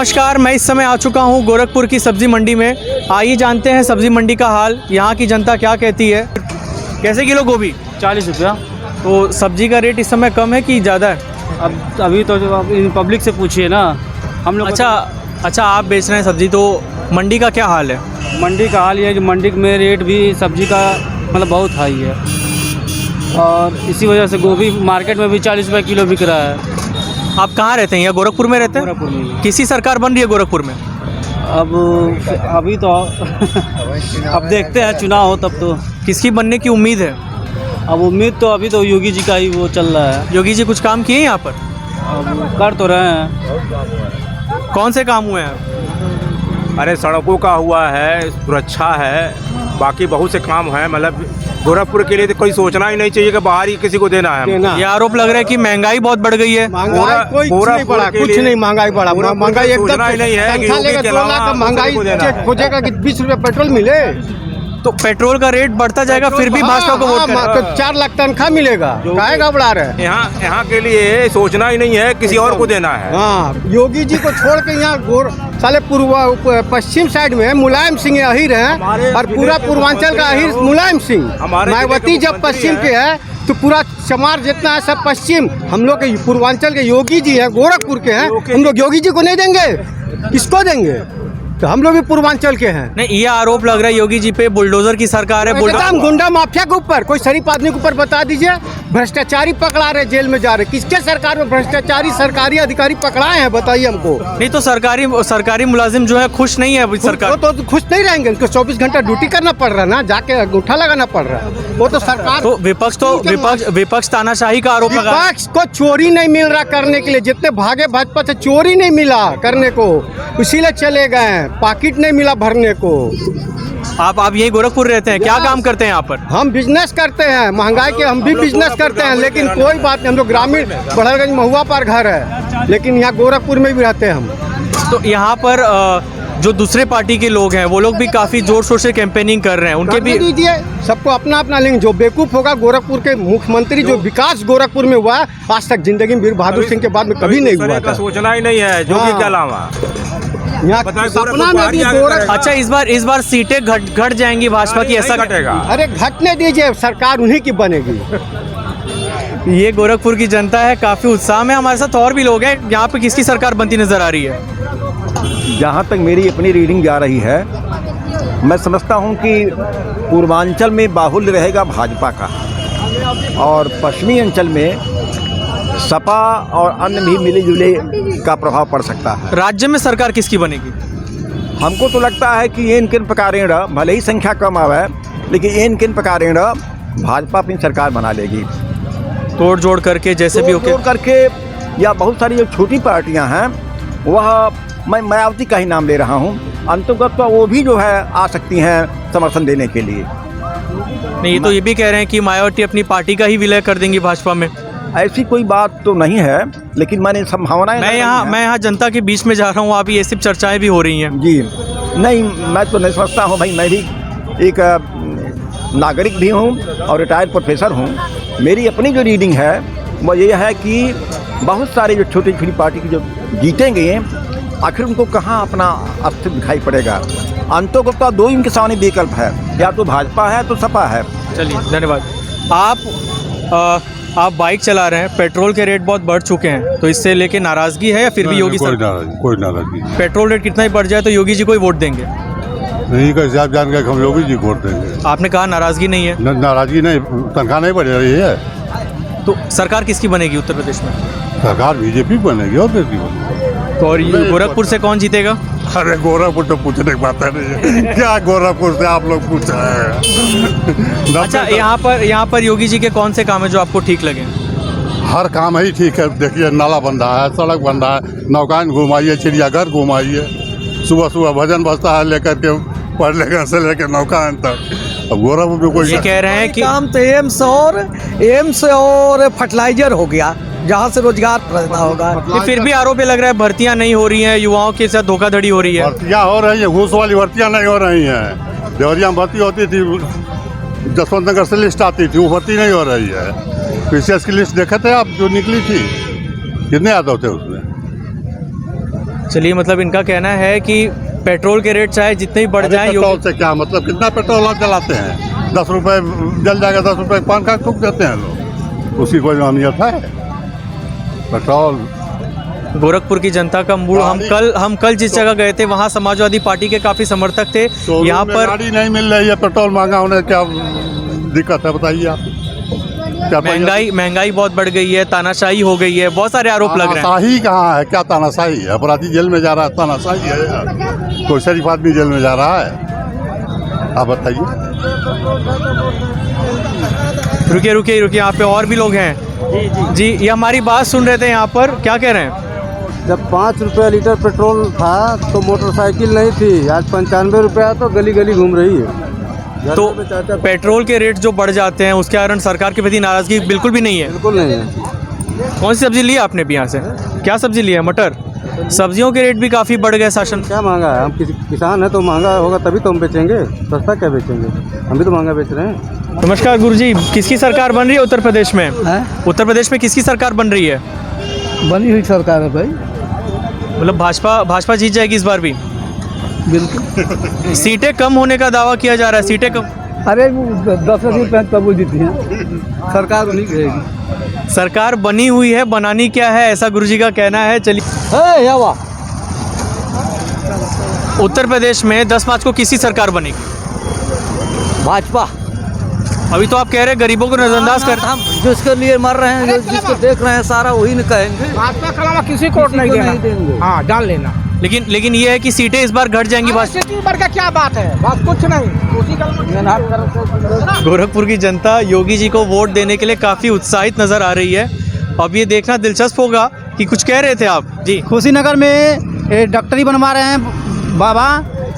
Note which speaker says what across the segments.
Speaker 1: नमस्कार, मैं इस समय आ चुका हूं गोरखपुर की सब्ज़ी मंडी में। आइए जानते हैं सब्ज़ी मंडी का हाल, यहां की जनता क्या कहती है। कैसे किलो गोभी?
Speaker 2: 40 रुपया।
Speaker 1: तो सब्ज़ी का रेट इस समय कम है कि ज़्यादा है?
Speaker 2: अब अभी तो अब इन पब्लिक से पूछिए ना, हम लोग।
Speaker 1: अच्छा, आप बेच रहे हैं सब्ज़ी, तो मंडी का क्या हाल है?
Speaker 2: मंडी का हाल ये है कि मंडी में रेट भी सब्जी का मतलब बहुत हाई है, और इसी वजह से गोभी मार्केट में भी 40 रुपये किलो बिक रहा है।
Speaker 1: आप कहाँ रहते हैं? या गोरखपुर में रहते हैं?
Speaker 2: गोरखपुर में।
Speaker 1: किसी सरकार बन रही है गोरखपुर में?
Speaker 2: अब अभी तो अब देखते हैं, चुनाव हो तब तो।
Speaker 1: किसकी बनने की उम्मीद है?
Speaker 2: अब उम्मीद तो अभी तो योगी जी का ही वो चल रहा है।
Speaker 1: योगी जी कुछ काम किए यहाँ पर?
Speaker 2: अब कर तो रहे हैं।
Speaker 1: कौन से काम हुए हैं?
Speaker 3: अरे सड़कों का हुआ है, सुरक्षा है, बाकी बहुत से काम हैं। मतलब गोरखपुर के लिए तो कोई सोचना ही नहीं चाहिए कि बाहर ही किसी को देना है।
Speaker 1: ये आरोप लग रहा है कि महंगाई बहुत बढ़ गई है।
Speaker 4: महंगाई कोई कुछ नहीं बढ़ा, कुछ नहीं। महंगाई बढ़ा, महंगाई एकदम
Speaker 3: नहीं है कि
Speaker 4: तनख्वाह लेगा 2 लाख महंगाई खोजेगा कि 20 रुपये पेट्रोल मिले,
Speaker 1: तो पेट्रोल का रेट बढ़ता जाएगा फिर भी भाजपा को वोट करें।
Speaker 4: तो 4 लाख तनख्वाह मिलेगा, काहे घबरा रहे हैं?
Speaker 3: यहाँ के लिए सोचना ही नहीं है, किसी और को देना है।
Speaker 4: हाँ, योगी जी को छोड़ के यहाँ साले पश्चिम साइड में मुलायम सिंह अहिर हैं, और पूरा पूर्वांचल का अहिर मुलायम सिंह। मायावती जब पश्चिम के है तो पूरा चमार जितना है सब पश्चिम। हम लोग के पूर्वांचल के योगी जी हैं, गोरखपुर के हैं, हम लोग योगी जी को नहीं देंगे, किसको देंगे? तो हम लोग भी पूर्वांचल के हैं।
Speaker 1: नहीं, ये आरोप लग रहा है योगी जी पे बुलडोजर की सरकार है।
Speaker 4: एकदम गुंडा माफिया के ऊपर, कोई शरीफ आदमी के ऊपर बता दीजिए। भ्रष्टाचारी पकड़ा रहे, जेल में जा रहे। किसके सरकार में भ्रष्टाचारी सरकारी अधिकारी पकड़ाए हैं, बताइए हमको।
Speaker 1: नहीं तो सरकारी मुलाजिम जो है खुश नहीं है सरकार।
Speaker 4: तो खुश नहीं रहेंगे, उनको 24 घंटा ड्यूटी करना पड़ रहा है ना, जाके अंगूठा लगाना पड़ रहा है। वो तो सरकार
Speaker 1: तो विपक्ष तानाशाही का आरोप लगा।
Speaker 4: विपक्ष को चोरी नहीं मिल रहा करने के लिए, जितने भागे भाजपा से चोरी नहीं मिला करने को, इसीलिए चले गए। पाकिट नहीं मिला भरने को।
Speaker 1: आप यही गोरखपुर रहते हैं? क्या काम करते हैं यहाँ पर?
Speaker 4: हम बिजनेस करते हैं, महंगाई के हम भी बिजनेस करते हैं, लेकिन कोई बात नहीं। हम लोग ग्रामीण बड़हलगंज महुआ पर घर है, लेकिन यहाँ गोरखपुर में भी रहते हैं हम।
Speaker 1: तो यहाँ पर जो दूसरे पार्टी के लोग हैं वो लोग भी काफी जोर शोर से कैंपेनिंग कर रहे हैं, उनके भी
Speaker 4: दीजिए। सबको अपना अपना लेंगे। जो बेवकूफ होगा, गोरखपुर के मुख्यमंत्री जो विकास गोरखपुर में हुआ आज तक जिंदगी में वीर बहादुर सिंह के बाद में कभी नहीं हुआ था।
Speaker 3: सोचना ही नहीं है जोगी के अलावा।
Speaker 4: सपना में भी
Speaker 1: अच्छा, इस बार सीटें घट जाएंगी भाजपा की, ऐसा
Speaker 3: घटेगा?
Speaker 4: अरे घटने दीजिए, सरकार उन्हीं की बनेगी।
Speaker 1: ये गोरखपुर की जनता है, काफी उत्साह में। हमारे साथ और भी लोग हैं। यहाँ पे किसकी सरकार बनती नजर आ रही है?
Speaker 5: जहाँ तक मेरी अपनी रीडिंग जा रही है, मैं समझता हूँ कि पूर्वांचल में बाहुल्य रहेगा भाजपा का, और पश्चिमी अंचल में सपा और अन्य भी मिले जुले का प्रभाव पड़ सकता है।
Speaker 1: राज्य में सरकार किसकी बनेगी?
Speaker 5: हमको तो लगता है कि ये किन प्रकारेण, भले ही संख्या कम आवे, लेकिन इन किन प्रकारेण भाजपा अपनी सरकार बना लेगी,
Speaker 1: तोड़ जोड़ करके, जैसे भी
Speaker 5: तोड़ करके। या बहुत सारी जो छोटी पार्टियां हैं, वह मैं मायावती का ही नाम ले रहा हूं, अंतर्गत तो वो भी जो है आ सकती हैं समर्थन देने के लिए।
Speaker 1: नहीं, तो ये भी कह रहे हैं कि मायावती अपनी पार्टी का ही विलय कर देंगी भाजपा में।
Speaker 5: ऐसी कोई बात तो नहीं है, लेकिन मैंने संभावनाएं
Speaker 1: मैं यहाँ जनता के बीच में जा रहा हूँ, आप ये सिर्फ चर्चाएं भी हो रही हैं।
Speaker 5: जी नहीं, मैं तो नहीं समझता हूँ भाई। मैं भी एक नागरिक भी हूँ और रिटायर्ड प्रोफेसर हूँ। मेरी अपनी जो रीडिंग है वो ये है कि बहुत सारे जो छोटी छोटी पार्टी की जो जीतेंगे, आखिर उनको कहाँ अपना अस्तित्व दिखाई पड़ेगा। अंतोगत 2 इनके सामने विकल्प है, या तो भाजपा है तो सपा है।
Speaker 1: चलिए, धन्यवाद। आप बाइक चला रहे हैं, पेट्रोल के रेट बहुत बढ़ चुके हैं, तो इससे लेके नाराजगी है या फिर भी योगी
Speaker 6: कोई नाराजगी?
Speaker 1: पेट्रोल रेट कितना ही बढ़ जाए तो योगी जी को ही वोट देंगे?
Speaker 6: नहीं, कैसे आप जान गए हम योगी जी वोट देंगे?
Speaker 1: आपने कहा नाराजगी नहीं है।
Speaker 6: नाराजगी नहीं, तनख्वाह नहीं बढ़ रही है।
Speaker 1: तो सरकार किसकी बनेगी उत्तर प्रदेश में?
Speaker 6: सरकार बीजेपी बनेगी, और किसकी बनेगी?
Speaker 1: तो और ये गोरखपुर से कौन जीतेगा?
Speaker 6: अरे गोरखपुर तो पूछने की बात नहीं है। क्या गोरखपुर से आप लोग पूछ रहे हैं?
Speaker 1: अच्छा, यहाँ पर योगी जी के कौन से काम है जो आपको ठीक लगे?
Speaker 6: हर काम ही ठीक है। देखिए, नाला बन रहा है, सड़क बन रहा है, नौकान घुमाइए, चिड़ियाघर घुमाइए, सुबह सुबह भजन बजता है लेकर के पढ़ने का से लेकर नौकान तक। अब गोरखपुर में कोई
Speaker 1: ये कह रहे हैं कि
Speaker 7: काम तो एम्स और फर्टिलाइजर हो गया, जहाँ से रोजगार पैदा होगा।
Speaker 1: फिर भी आरोप लग रहा है भर्तियां नहीं हो रही हैं, युवाओं के साथ धोखाधड़ी हो रही है।
Speaker 6: भर्तियाँ हो रही है, घूस वाली भर्तियाँ नहीं हो रही हैं। देवरिया में भर्ती होती थी, जसवंत नगर से लिस्ट आती थी, वो भर्ती नहीं हो रही है। पीसीएस की लिस्ट देखे थे आप जो निकली थी, कितने यादव थे उसमें?
Speaker 1: चलिए, मतलब इनका कहना है कि पेट्रोल के रेट चाहे जितने ही बढ़ जाए,
Speaker 6: पेट्रोल से क्या मतलब, कितना पेट्रोल आप जलाते हैं? 10 रुपए जल जाएगा, 10 रुपए पान कार्ड ठोक देते हैं लोग, उसकी कोई अहमियत है? पेट्रोल
Speaker 1: गोरखपुर की जनता का मूड, हम कल जिस जगह गए थे वहाँ समाजवादी पार्टी के काफी समर्थक थे। यहाँ पर
Speaker 6: गाड़ी नहीं मिल रही है, पेट्रोल महंगा होने क्या दिक्कत है बताइए आप?
Speaker 1: महंगाई बहुत बढ़ गई है, तानाशाही हो गई है, बहुत सारे आरोप लग रहे हैं।
Speaker 6: तानाशाही कहाँ है? क्या तानाशाही है? अपराधी जेल में जा रहा है, तानाशाही है? कोई शरीफ आदमी जेल में जा रहा है? आप बताइए।
Speaker 1: रुकिए, यहाँ पे और भी लोग हैं। जी, ये हमारी बात सुन रहे थे यहाँ पर, क्या कह रहे हैं?
Speaker 8: जब 5 रुपये लीटर पेट्रोल था तो मोटरसाइकिल नहीं थी, आज 95 रुपया तो गली गली घूम रही है।
Speaker 1: तो पेट्रोल के रेट जो बढ़ जाते हैं उसके कारण सरकार के प्रति नाराजगी बिल्कुल भी नहीं है?
Speaker 8: बिल्कुल नहीं है।
Speaker 1: कौन सी सब्जी ली आपने अभी यहाँ से? क्या सब्जी ली है? मटर। सब्जियों के रेट भी काफ़ी बढ़ गए शासन।
Speaker 8: क्या महंगा है? हम किसान है तो महंगा होगा तभी तो हम बेचेंगे, सस्ता क्या बेचेंगे? हम भी तो महंगा बेच रहे हैं।
Speaker 1: नमस्कार गुरुजी, किसकी सरकार बन रही है उत्तर प्रदेश में? उत्तर प्रदेश में किसकी सरकार बन रही है?
Speaker 7: बनी हुई सरकार है भाई।
Speaker 1: मतलब भाजपा जीत जाएगी इस बार भी?
Speaker 7: बिल्कुल।
Speaker 1: सीटें कम होने का दावा किया जा रहा है, सीटें कम।
Speaker 7: अरे 10 तब जीती हैं, सरकार नहीं रहेगी।
Speaker 1: सरकार बनी हुई है, बनानी क्या है, ऐसा गुरुजी का कहना है। चलिए, उत्तर प्रदेश में 10 मार्च को किसकी सरकार बनेगी?
Speaker 7: भाजपा।
Speaker 1: अभी तो आप कह रहे हैं गरीबों को नजरअंदाज कर,
Speaker 7: हम जिसके लिए मर रहे हैं, जिसको देख रहे हैं, सारा वही न कहेंगे।
Speaker 4: भाजपा के अलावा किसी को नहीं
Speaker 7: देंगे।
Speaker 4: हाँ, जान लेना।
Speaker 1: लेकिन ये है कि सीटें इस बार घट जाएंगी।
Speaker 4: का क्या बात है? बस कुछ नहीं, उसी का।
Speaker 1: गोरखपुर की जनता योगी जी को वोट देने के लिए काफ़ी उत्साहित नज़र आ रही है। अब ये देखना दिलचस्प होगा कि कुछ कह रहे थे आप जी।
Speaker 4: कुशीनगर में डॉक्टरी बनवा रहे हैं बाबा,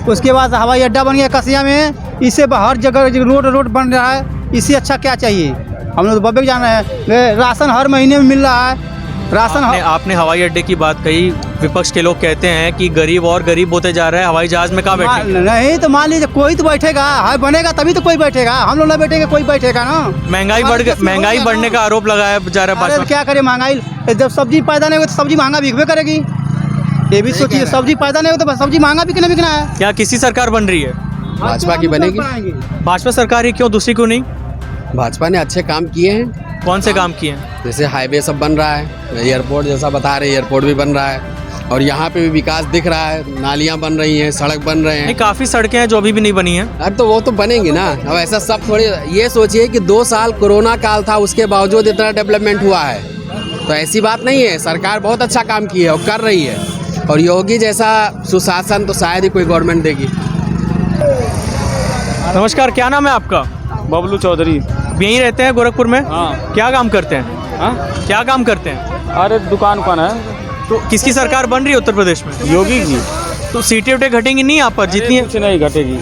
Speaker 4: उसके बाद हवाई अड्डा बन गया कसिया में, इससे हर जगह रोड बन रहा है, इससे अच्छा क्या चाहिए? हम लोग बब्बे जान रहे हैं, राशन हर महीने में मिल रहा है। राशन
Speaker 1: आपने हवाई अड्डे की बात कही, विपक्ष के लोग कहते हैं कि गरीब और गरीब होते जा रहे हैं, हवाई जहाज में कहाँ बैठेंगे?
Speaker 4: नहीं तो मान लीजिए कोई तो बैठेगा, बनेगा तभी तो कोई बैठेगा, हम लोग ना बैठेंगे, कोई बैठेगा ना।
Speaker 1: महंगाई बढ़ने का आरोप लगाया जा रहा है।
Speaker 4: क्या करे, महंगाई जब सब्जी पैदा नहीं हो तो सब्जी महंगा बिकबे करेगी। ये भी सोचिए, सब्जी पैदा नहीं हो तो सब्जी महंगा बिकना है।
Speaker 1: क्या किसी सरकार बन रही है?
Speaker 8: भाजपा की बनेगी।
Speaker 1: भाजपा सरकार ही क्यों, दूसरी क्यों नहीं?
Speaker 8: भाजपा ने अच्छे काम किए हैं।
Speaker 1: कौन से काम किए हैं?
Speaker 8: जैसे हाईवे सब बन रहा है, एयरपोर्ट जैसा बता रहे, एयरपोर्ट भी बन रहा है, और यहाँ पे भी विकास दिख रहा है, नालियाँ बन रही हैं, सड़क बन रहे हैं।
Speaker 1: काफ़ी सड़कें हैं जो अभी भी नहीं बनी हैं।
Speaker 8: अब तो वो तो बनेंगी ना। अब ऐसा सब थोड़ी, ये सोचिए कि 2 साल कोरोना काल था, उसके बावजूद इतना डेवलपमेंट हुआ है, तो ऐसी बात नहीं है। सरकार बहुत अच्छा काम की है और कर रही है, और योगी जैसा सुशासन तो शायद ही कोई गवर्नमेंट देगी।
Speaker 1: नमस्कार, क्या नाम है आपका?
Speaker 2: बबलू चौधरी।
Speaker 1: यहीं रहते हैं गोरखपुर में?
Speaker 2: हाँ।
Speaker 1: क्या काम करते हैं? क्या काम करते हैं?
Speaker 2: अरे दुकान है।
Speaker 1: तो किसकी सरकार बन रही है उत्तर प्रदेश में?
Speaker 2: योगी जी।
Speaker 1: तो सीटें घटेंगी नहीं यहाँ पर जितनी?
Speaker 2: कुछ नहीं घटेगी।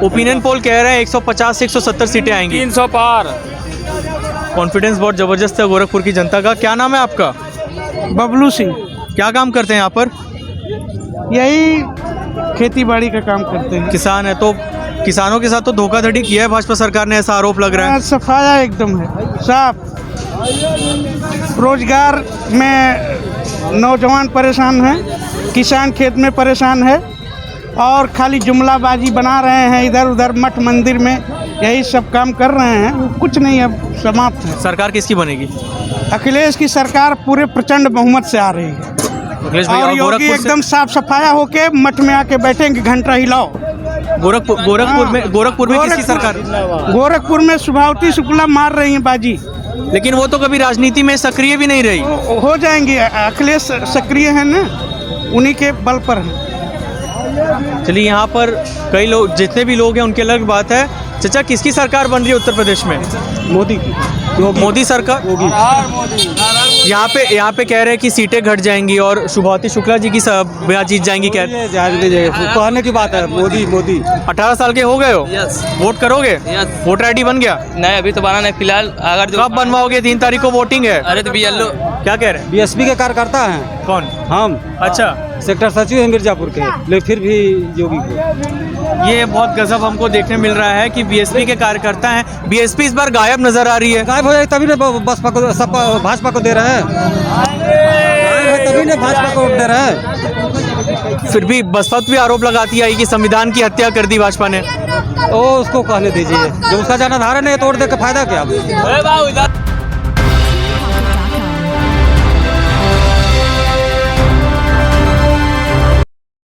Speaker 1: ओपिनियन पोल कह रहे हैं 150 से 170 सीटें आएंगी।
Speaker 2: 300 पार।
Speaker 1: कॉन्फिडेंस बहुत ज़बरदस्त है गोरखपुर की जनता का। क्या नाम है आपका?
Speaker 9: बबलू सिंह।
Speaker 1: क्या काम करते हैं यहाँ पर?
Speaker 9: यही खेती बाड़ी का काम करते हैं।
Speaker 1: किसान है, तो किसानों के साथ तो धोखाधड़ी किया है भाजपा सरकार ने, ऐसा आरोप लग रहा है।
Speaker 9: सफाया एकदम है साफ। रोजगार में नौजवान परेशान हैं, किसान खेत में परेशान है, और खाली जुमलाबाजी बना रहे हैं इधर उधर मठ मंदिर में, यही सब काम कर रहे हैं। कुछ नहीं, अब समाप्त है।
Speaker 1: सरकार किसकी बनेगी?
Speaker 9: अखिलेश की सरकार पूरे प्रचंड बहुमत से आ रही है, और योगी एकदम साफ सफाया होके मठ में आके बैठेंगे, घंटा हिलाओ।
Speaker 1: गोरखपुर में किसकी सरकार?
Speaker 9: गोरखपुर में शुभावती शुक्ला मार रही हैं बाजी,
Speaker 1: लेकिन वो तो कभी राजनीति में सक्रिय भी नहीं रही।
Speaker 9: हो जाएंगे, अखिलेश सक्रिय है ना, उन्हीं के बल पर है।
Speaker 1: चलिए, यहाँ पर कई लोग, जितने भी लोग हैं उनकी अलग बात है। चाचा, किसकी सरकार बन रही है उत्तर प्रदेश में?
Speaker 9: मोदी की।
Speaker 1: मोदी सरकार। यहाँ पे कह रहे हैं कि सीटें घट जाएंगी और शुभावती शुक्ला जी की जीत जाएंगी। क्या
Speaker 2: कहने की बात है? मोदी
Speaker 1: 18 साल के हो गए हो?
Speaker 2: यस।
Speaker 1: वोट करोगे?
Speaker 2: यस।
Speaker 1: वोटर ID बन गया?
Speaker 2: नहीं, अभी तो बना नहीं फिलहाल। अगर
Speaker 1: कब बनवाओगे? 3 तारीख को वोटिंग है।
Speaker 2: अरे तो BLO।
Speaker 1: क्या कह रहे हैं?
Speaker 2: BSP के कार्यकर्ता हैं।
Speaker 1: कौन?
Speaker 2: हम।
Speaker 1: अच्छा,
Speaker 2: सेक्टर सचिव है मिर्जापुर के, लेकिन फिर भी योगी को।
Speaker 1: ये बहुत गजब हमको देखने मिल रहा है कि BSP के कार्यकर्ता हैं। BSP इस बार गायब नजर आ रही है।
Speaker 2: गायब हो जाए तभी ना भाजपा को दे रहे हैं। तभी ना भाजपा को वोट दे रहे हैं।
Speaker 1: फिर भी बसपा भी आरोप लगाती आई कि संविधान की हत्या कर दी भाजपा ने।
Speaker 2: ओ उसको कहने दीजिए, जो उसका जनाधारण है तोड़ दे के फायदा क्या।